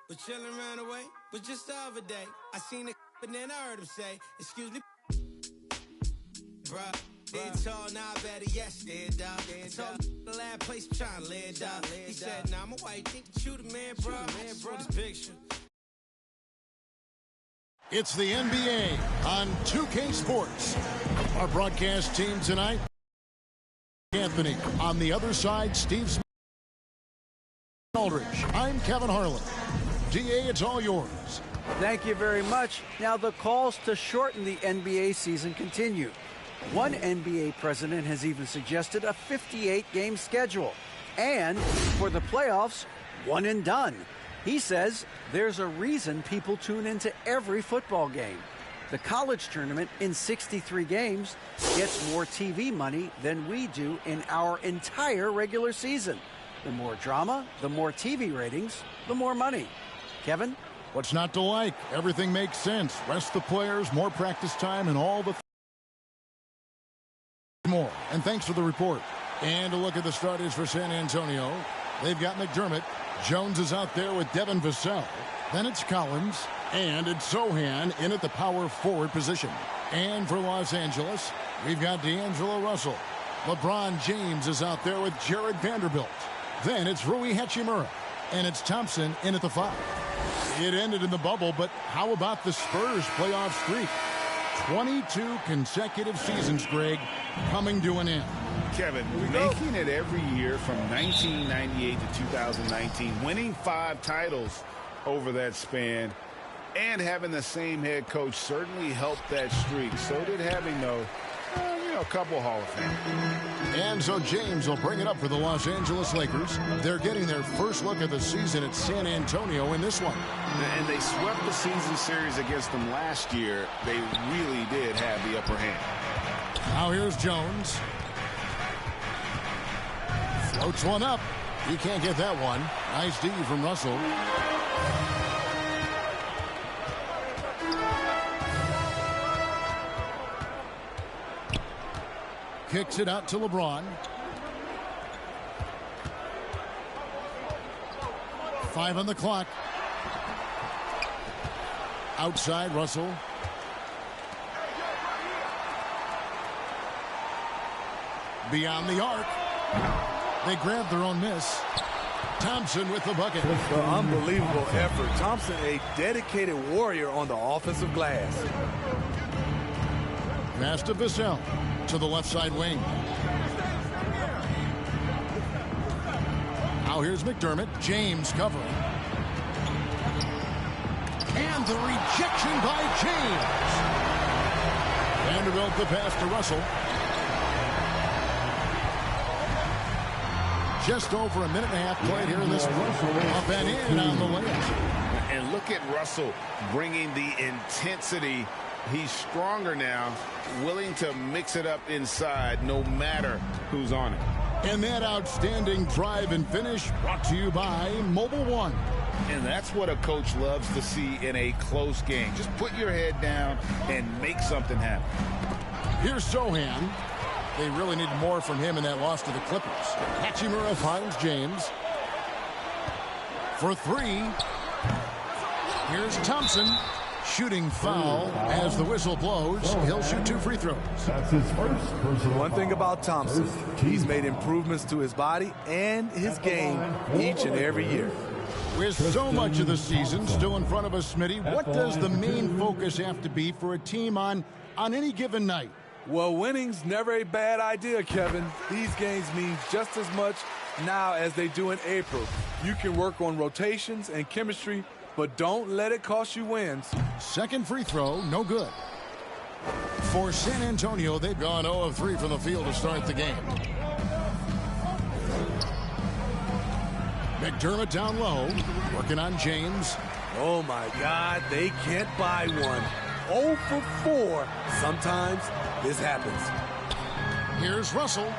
was chilling around the way, but just the other day, I seen a and then I heard him say, excuse me, bruh. It's all now better, yes, dead dog. It's all the last place I'm trying to live, dog. He said, nah, my wife think that you the man, bro. This picture. It's the NBA on 2K Sports. Our broadcast team tonight, Anthony. On the other side, Steve Smith. Aldridge. I'm Kevin Harlan. DA, it's all yours. Thank you very much. Now the calls to shorten the NBA season continue. One NBA president has even suggested a 58-game schedule. And for the playoffs, one and done. He says there's a reason people tune into every football game. The college tournament in 63 games gets more TV money than we do in our entire regular season. The more drama, the more TV ratings, the more money. Kevin? What's not to like? Everything makes sense. Rest the players, more practice time, and all the more. And thanks for the report. And a look at the starters for San Antonio. They've got McDermott. Jones is out there with Devin Vassell. Then it's Collins. And it's Sohan in at the power forward position. And for Los Angeles, we've got D'Angelo Russell. LeBron James is out there with Jared Vanderbilt. Then it's Rui Hachimura. And it's Thompson in at the 5. It ended in the bubble, but how about the Spurs playoff streak? 22 consecutive seasons, Greg, coming to an end. Kevin, making it every year from 1998 to 2019, winning 5 titles over that span, and having the same head coach certainly helped that streak. So did having, though, a couple Hall of Fame. And so James will bring it up for the Los Angeles Lakers. They're getting their first look at the season at San Antonio in this one. And they swept the season series against them last year. They really did have the upper hand. Now here's Jones. Floats one up. He can't get that one. Nice D from Russell. Kicks it out to LeBron. 5 on the clock. Outside, Russell. Beyond the arc. They grab their own miss. Thompson with the bucket. Unbelievable effort. Thompson, a dedicated warrior on the offensive glass. Pass to Vassell. To the left side wing. Now here's McDermott. James covering. And the rejection by James. Vanderbilt the pass to Russell. Just over a minute and a half played here in this one. Up and in on the layup. And look at Russell bringing the intensity. He's stronger now, willing to mix it up inside no matter who's on it. And that outstanding drive and finish brought to you by Mobile One. And that's what a coach loves to see in a close game. Just put your head down and make something happen. Here's Sohan. They really need more from him in that loss to the Clippers. Hachimura finds James. For 3. Here's Thompson. Shooting foul as the whistle blows. He'll shoot 2 free throws. That's his first personal. One thing about Thompson, he's made improvements to his body and his game each and every year. With so much of the season still in front of us, Smitty, what does the main focus have to be for a team on any given night? Well, winning's never a bad idea, Kevin. These games mean just as much now as they do in April. You can work on rotations and chemistry, but don't let it cost you wins. Second free throw, no good. For San Antonio, they've gone 0 of 3 from the field to start the game. McDermott down low, working on James. Oh, my God, they can't buy one. 0 for 4. Sometimes this happens. Here's Russell.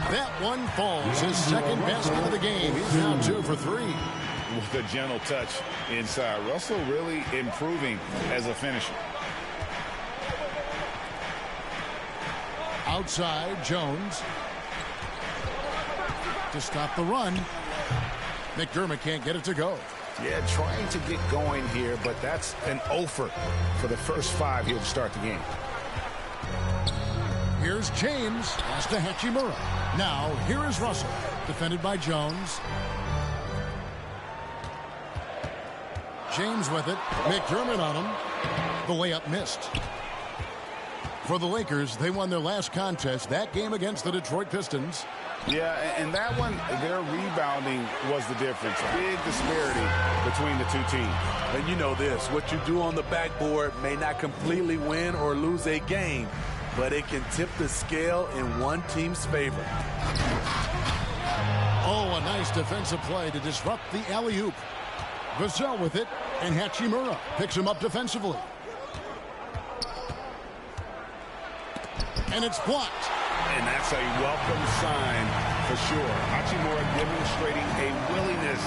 That one falls. His second basket of the game. He's now 2 for 3. With a gentle touch inside. Russell really improving as a finisher. Outside, Jones. To stop the run. McDermott can't get it to go. Yeah, trying to get going here, but that's an offer for the first 5 here to start the game. Here's James, pass to Hachimura. Now, here is Russell, defended by Jones. James with it. McDermott on him. The layup missed. For the Lakers, they won their last contest, that game against the Detroit Pistons. Yeah, and that one, their rebounding was the difference. Big disparity between the two teams. And you know this, what you do on the backboard may not completely win or lose a game, but it can tip the scale in one team's favor. Oh, a nice defensive play to disrupt the alley-oop. Vassell with it, and Hachimura picks him up defensively. And it's blocked. And that's a welcome sign for sure. Hachimura demonstrating a willingness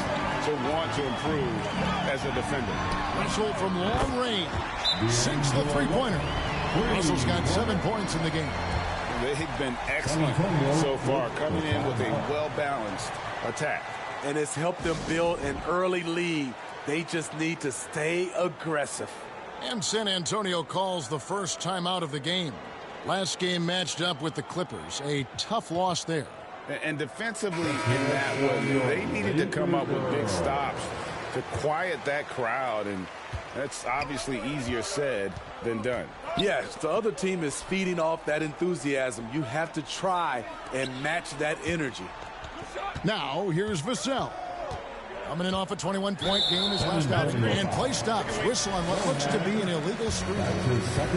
to want to improve as a defender. Russell from long range sinks the three-pointer. Russell's got 7 points in the game. They've been excellent so far, coming in with a well-balanced attack. And it's helped them build an early lead. They just need to stay aggressive. And San Antonio calls the first timeout of the game. Last game matched up with the Clippers. A tough loss there. And defensively in that one, they needed to come up with big stops to quiet that crowd. And that's obviously easier said than done. Yes, the other team is feeding off that enthusiasm. You have to try and match that energy. Now, here's Vassell. Coming in off a 21-point game his last outing. And play stops. Whistle on what looks to be an illegal screen.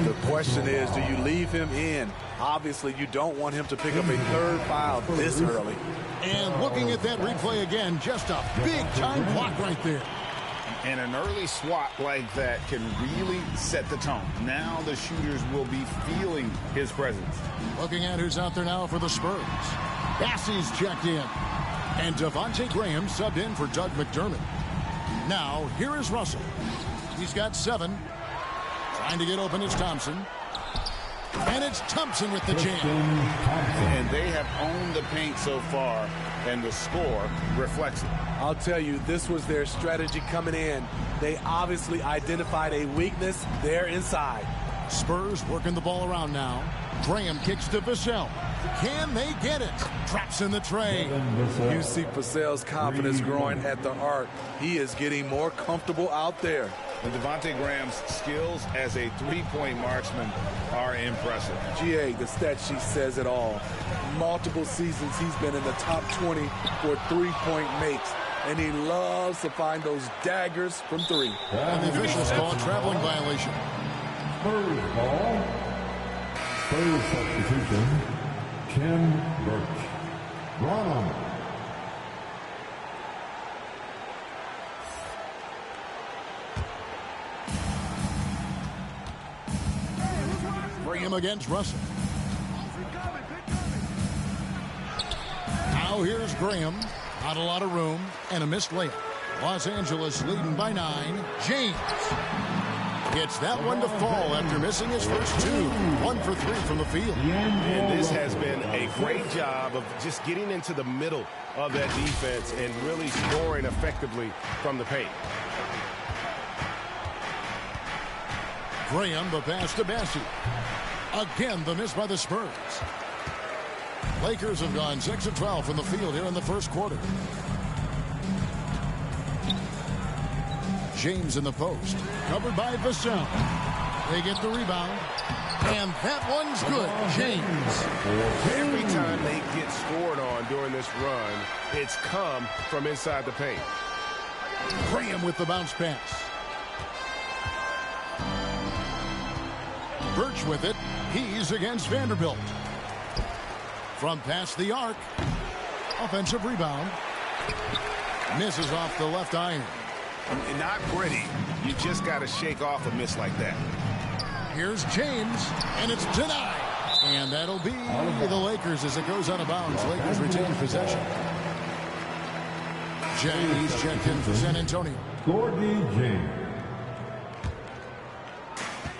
The question is, do you leave him in? Obviously, you don't want him to pick up a third foul this early. And looking at that replay again, just a big-time block right there. And an early swat like that can really set the tone. Now the shooters will be feeling his presence. Looking at who's out there now for the Spurs. Bassey's checked in. And Devontae Graham subbed in for Doug McDermott. Now, here is Russell. He's got 7. Trying to get open is Thompson. And it's Thompson with the jam. And they have owned the paint so far, and the score reflects it. I'll tell you, this was their strategy coming in. They obviously identified a weakness there inside. Spurs working the ball around now. Graham kicks to Vassell. Can they get it? Traps in the tray. You see Vassell's confidence growing at the arc. He is getting more comfortable out there. And Devontae Graham's skills as a three-point marksman are impressive. GA, the stat sheet says it all. Multiple seasons he's been in the top 20 for three-point makes. And he loves to find those daggers from 3. And the officials call a traveling violation. Spurs ball. Spurs substitution. Ken Birch. Ronald. Graham against Russell. Now here's Graham. Not a lot of room and a missed layup. Los Angeles leading by 9. James gets that one to fall after missing his first 2. 1 for 3 from the field. And this has been a great job of just getting into the middle of that defense and really scoring effectively from the paint. Graham, the pass to Bassey. Again, the miss by the Spurs. Lakers have gone 6 of 12 from the field here in the first quarter. James in the post. Covered by Vassell. They get the rebound. And that one's good. James. Every time they get scored on during this run, it's come from inside the paint. Graham with the bounce pass. Birch with it. He's against Vanderbilt. From past the arc. Offensive rebound. Misses off the left iron. Not pretty. You just got to shake off a miss like that. Here's James, and it's denied. And that'll be the Lakers as it goes out of bounds. Lakers retain possession. James checked in for San Antonio. Gordy James.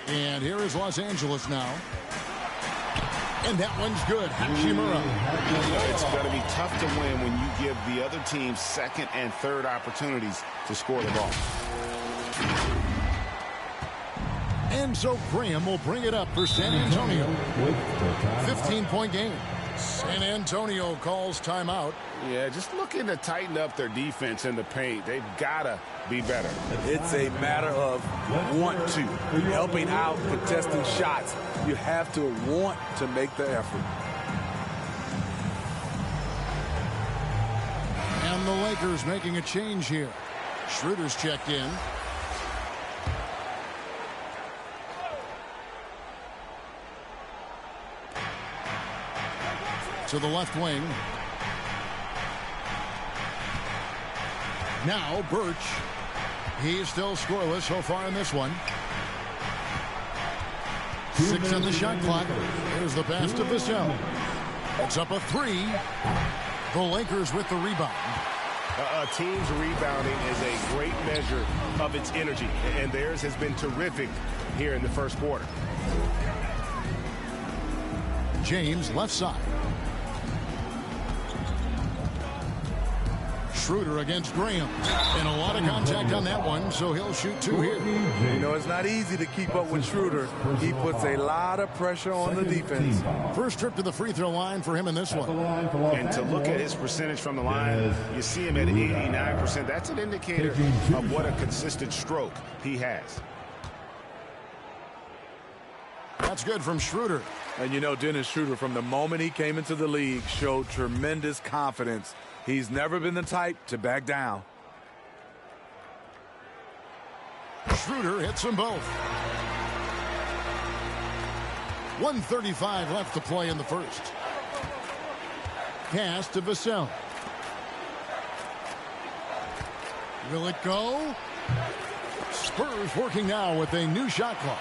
And here is Los Angeles now. And that one's good. Hachimura. It's going to be tough to win when you give the other team second and third opportunities to score the ball. And so Graham will bring it up for San Antonio. 15-point game. San Antonio calls timeout. Yeah, just looking to tighten up their defense in the paint. They've got to be better. It's a matter of want to. Helping out, contesting shots. You have to want to make the effort. And the Lakers making a change here. Schroeder's checked in. To the left wing. Now Birch. He's still scoreless so far in this one. 6 on the shot clock. Here's the pass to Vassell. It's up a 3. The Lakers with the rebound. A team's rebounding is a great measure of its energy, and theirs has been terrific here in the first quarter. James left side. Schroeder against Graham. And a lot of contact on that one, so he'll shoot 2 here. You know, it's not easy to keep up with Schroeder. He puts a lot of pressure on the defense. First trip to the free throw line for him in this one. And to look at his percentage from the line, you see him at 89%. That's an indicator of what a consistent stroke he has. That's good from Schroeder. And you know, Dennis Schroeder, from the moment he came into the league, showed tremendous confidence. He's never been the type to back down. Schroeder hits them both. 1:35 left to play in the first. Pass to Vassell. Will it go? Spurs working now with a new shot clock.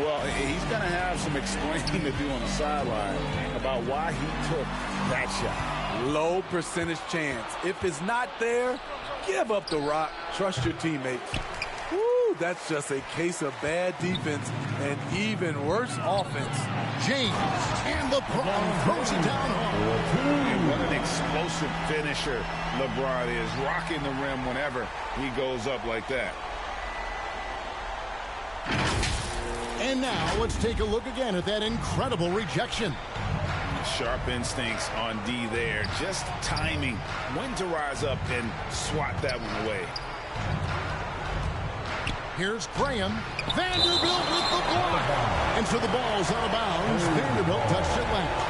Well, he's going to have some explaining to do on the sideline about why he took that shot. Low percentage chance. If it's not there, give up the rock. Trust your teammates. Woo, that's just a case of bad defense and even worse offense. James, and LeBron throws it down hard. And what an explosive finisher LeBron is, rocking the rim whenever he goes up like that. And now let's take a look again at that incredible rejection. Sharp instincts on D there. Just timing when to rise up and swat that one away. Here's Graham. Vanderbilt with the block. And so the ball's out of bounds. Vanderbilt touched it last.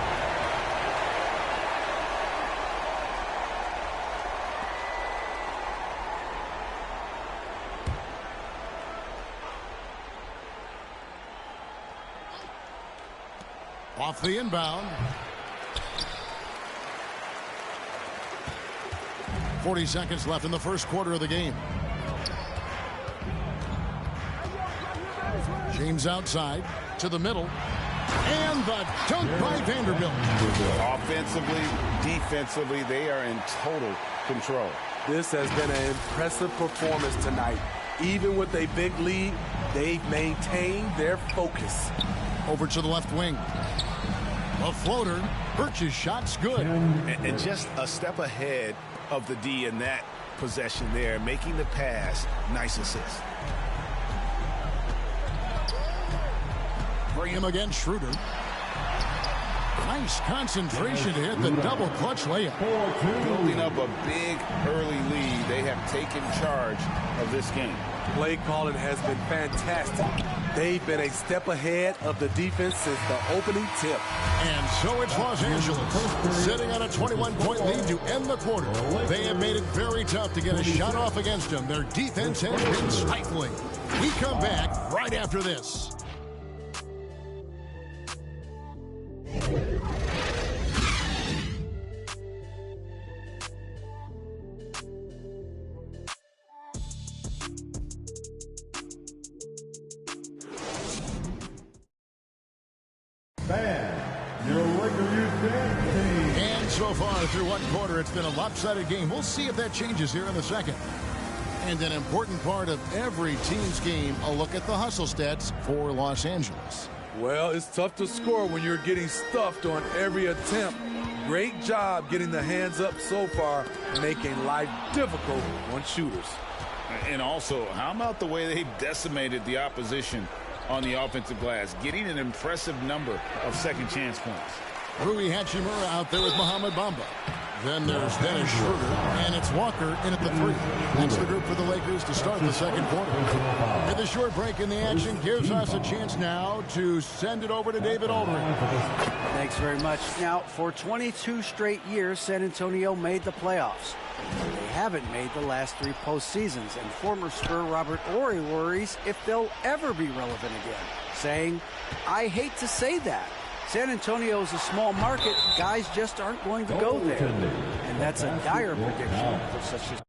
Off the inbound. 40 seconds left in the first quarter of the game. James outside to the middle. And the dunk by Vanderbilt. Offensively, defensively, they are in total control. This has been an impressive performance tonight. Even with a big lead, they've maintained their focus. Over to the left wing. A floater. Birch's shot's good. And just a step ahead of the D in that possession there, making the pass. Nice assist. Graham against Schroeder. Nice concentration to hit the double clutch layup. Building up a big early lead. They have taken charge of this game. Play calling has been fantastic. They've been a step ahead of the defense since the opening tip. And so it's Los Angeles sitting on a 21-point lead to end the quarter. They have made it very tough to get a shot off against them. Their defense has been stifling. We come back right after this. And so far through one quarter, it's been a lopsided game. We'll see if that changes here in the second. And an important part of every team's game, a look at the hustle stats for Los Angeles. Well, it's tough to score when you're getting stuffed on every attempt. Great job getting the hands up so far, making life difficult on shooters. And also, how about the way they decimated the opposition on the offensive glass, getting an impressive number of second chance points. Rui Hachimura out there with Mohamed Bamba. Then there's Dennis Schroeder, and it's Walker in at the 3. That's the group for the Lakers to start the second quarter. And the short break in the action gives us a chance now to send it over to David Aldridge. Thanks very much. Now, for 22 straight years, San Antonio made the playoffs. They haven't made the last 3 postseasons, and former Spur Robert Horry worries if they'll ever be relevant again, saying, "I hate to say that. San Antonio is a small market. Guys just aren't going to go there." And that's a dire prediction for such a